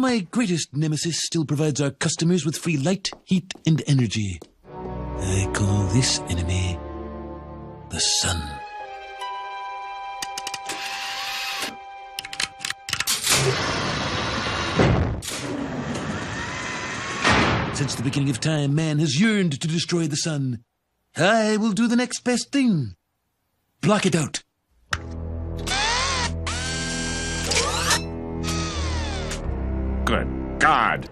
my greatest nemesis still provides our customers with free light, heat, and energy. I call this enemy the sun. Since the beginning of time, man has yearned to destroy the sun. I will do the next best thing. Block it out. Good God.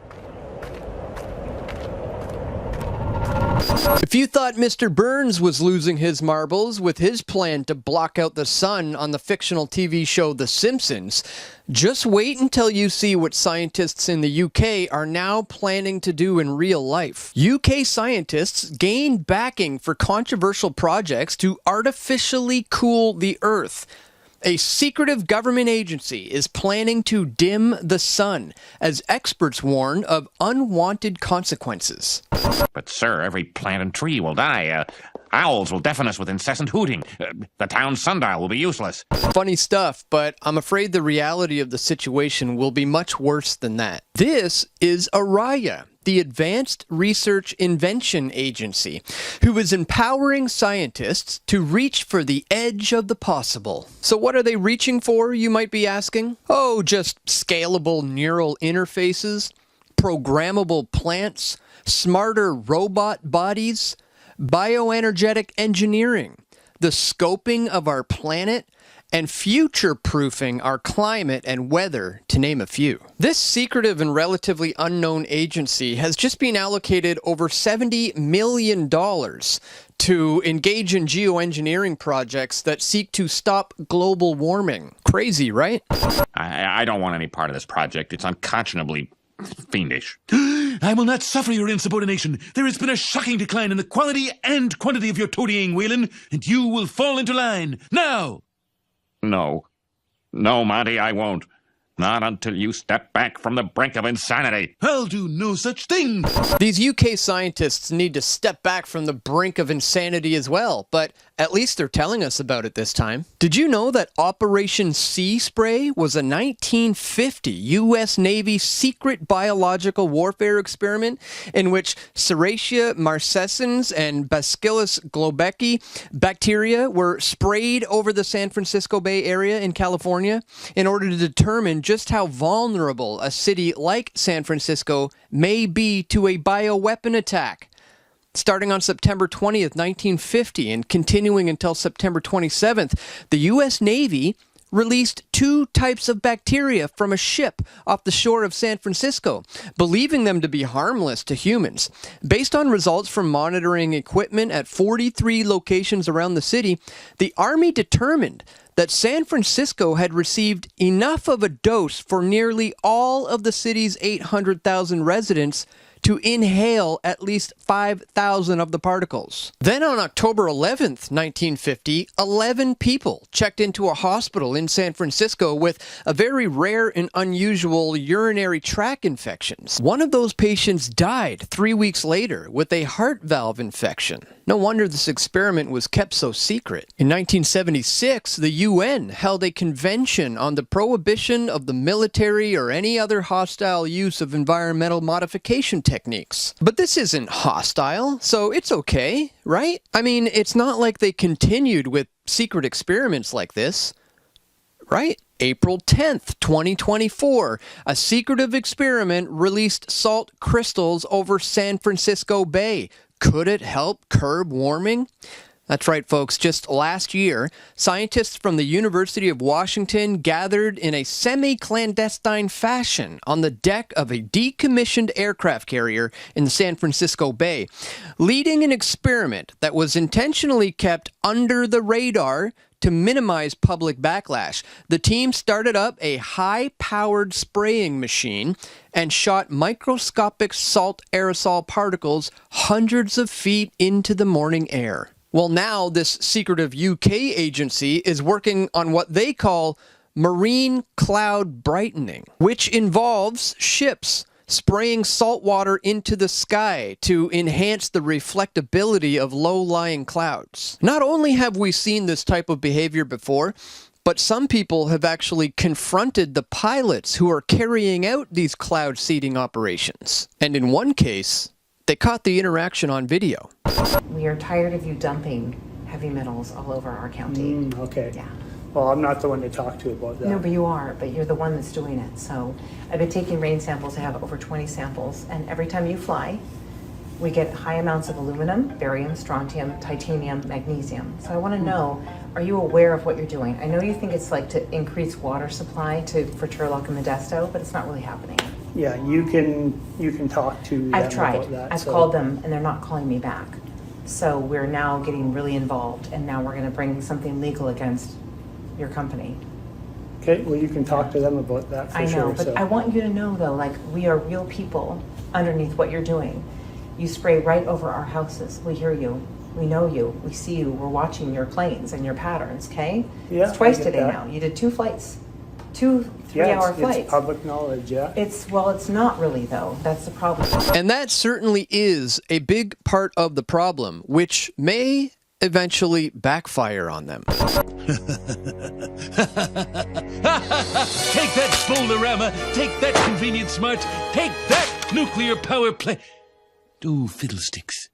If you thought Mr. Burns was losing his marbles with his plan to block out the sun on the fictional TV show The Simpsons, just wait until you see what scientists in the UK are now planning to do in real life. UK scientists gained backing for controversial projects to artificially cool the Earth. A secretive government agency is planning to dim the sun, as experts warn of unwanted consequences. But, sir, every plant and tree will die. Owls will deafen us with incessant hooting. The town sundial will be useless. Funny stuff, but I'm afraid the reality of the situation will be much worse than that. This is Araya, the Advanced Research Invention Agency, who is empowering scientists to reach for the edge of the possible. So what are they reaching for, you might be asking? Oh, just scalable neural interfaces, programmable plants, smarter robot bodies, bioenergetic engineering, the scoping of our planet, and future-proofing our climate and weather, to name a few. This secretive and relatively unknown agency has just been allocated over $70 million to engage in geoengineering projects that seek to stop global warming. Crazy, right? I don't want any part of this project. It's unconscionably fiendish. I will not suffer your insubordination. There has been a shocking decline in the quality and quantity of your toadying, Whalen, and you will fall into line. Now! No. No, Monty, I won't. Not until you step back from the brink of insanity. I'll do no such thing. These UK scientists need to step back from the brink of insanity as well, but at least they're telling us about it this time. Did you know that Operation Sea Spray was a 1950 U.S. Navy secret biological warfare experiment in which Serratia marcescens and Bacillus globecki bacteria were sprayed over the San Francisco Bay Area in California in order to determine just how vulnerable a city like San Francisco may be to a bioweapon attack. Starting on September 20th, 1950, and continuing until September 27th, the U.S. Navy released 2 types of bacteria from a ship off the shore of San Francisco, believing them to be harmless to humans. Based on results from monitoring equipment at 43 locations around the city, the Army determined that San Francisco had received enough of a dose for nearly all of the city's 800,000 residents to inhale at least 5,000 of the particles. Then on October 11th, 1950, 11 people checked into a hospital in San Francisco with a very rare and unusual urinary tract infections. One of those patients died 3 weeks later with a heart valve infection. No wonder this experiment was kept so secret. In 1976, the UN held a convention on the prohibition of the military or any other hostile use of environmental modification techniques. But this isn't hostile, so it's okay, right? I mean, it's not like they continued with secret experiments like this, right? April 10th, 2024, a secretive experiment released salt crystals over San Francisco Bay. Could it help curb warming? That's right, folks. Just last year, scientists from the University of Washington gathered in a semi-clandestine fashion on the deck of a decommissioned aircraft carrier in the San Francisco Bay, leading an experiment that was intentionally kept under the radar to minimize public backlash. The team started up a high-powered spraying machine and shot microscopic salt aerosol particles hundreds of feet into the morning air. Well, now this secretive UK agency is working on what they call marine cloud brightening, which involves ships spraying salt water into the sky to enhance the reflectability of low-lying clouds. Not only have we seen this type of behavior before, But some people have actually confronted the pilots who are carrying out these cloud seeding operations. And in one case, they caught the interaction on video. We are tired of you dumping heavy metals all over our county. Okay. Yeah. Well, I'm not the one to talk to about that. No, but you are, but you're the one that's doing it. So I've been taking rain samples. I have over 20 samples. And every time you fly, we get high amounts of aluminum, barium, strontium, titanium, magnesium. So I want to know, are you aware of what you're doing? I know you think it's like to increase water supply for Turlock and Modesto, but it's not really happening. Yeah, you can talk to them I've tried. about that. I've called them and they're not calling me back. So we're now getting really involved and now we're going to bring something legal against your company. Okay, well, you can talk to them about that for I sure. know, but I want you to know though, like, we are real people underneath what you're doing. You spray right over our houses. We hear you. We know you. We see you. We're watching your planes and your patterns, okay? Yeah, it's twice I get today that. now. You did 2 flights. 2 yeah, 3-hour it's flights. public knowledge, yeah. It's not really though. That's the problem. And that certainly is a big part of the problem, which may eventually backfire on them. Take that, Boulderama! Take that, Convenient Smart! Take that, nuclear power plant! Oh, fiddlesticks.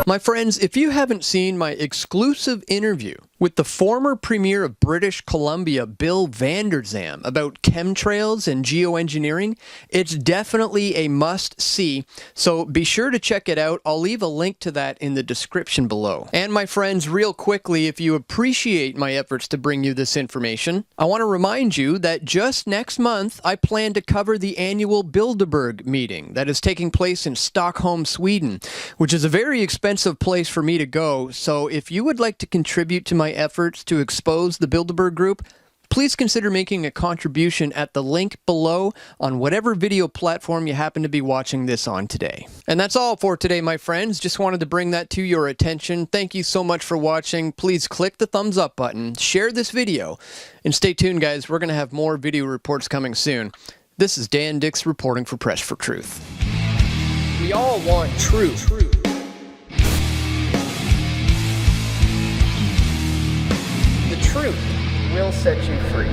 My friends, if you haven't seen my exclusive interview with the former Premier of British Columbia, Bill Vander Zalm, about chemtrails and geoengineering, it's definitely a must-see, so be sure to check it out. I'll leave a link to that in the description below. And my friends, real quickly, if you appreciate my efforts to bring you this information, I want to remind you that just next month, I plan to cover the annual Bilderberg meeting that is taking place in Stockholm, Sweden, which is a very expensive place for me to go, so if you would like to contribute to my efforts to expose the Bilderberg Group, please consider making a contribution at the link below on whatever video platform you happen to be watching this on today. And that's all for today, my friends. Just wanted to bring that to your attention. Thank you so much for watching. Please click the thumbs up button, share this video, and stay tuned, guys. We're going to have more video reports coming soon. This is Dan Dix reporting for Press for Truth. We all want truth. The truth will set you free.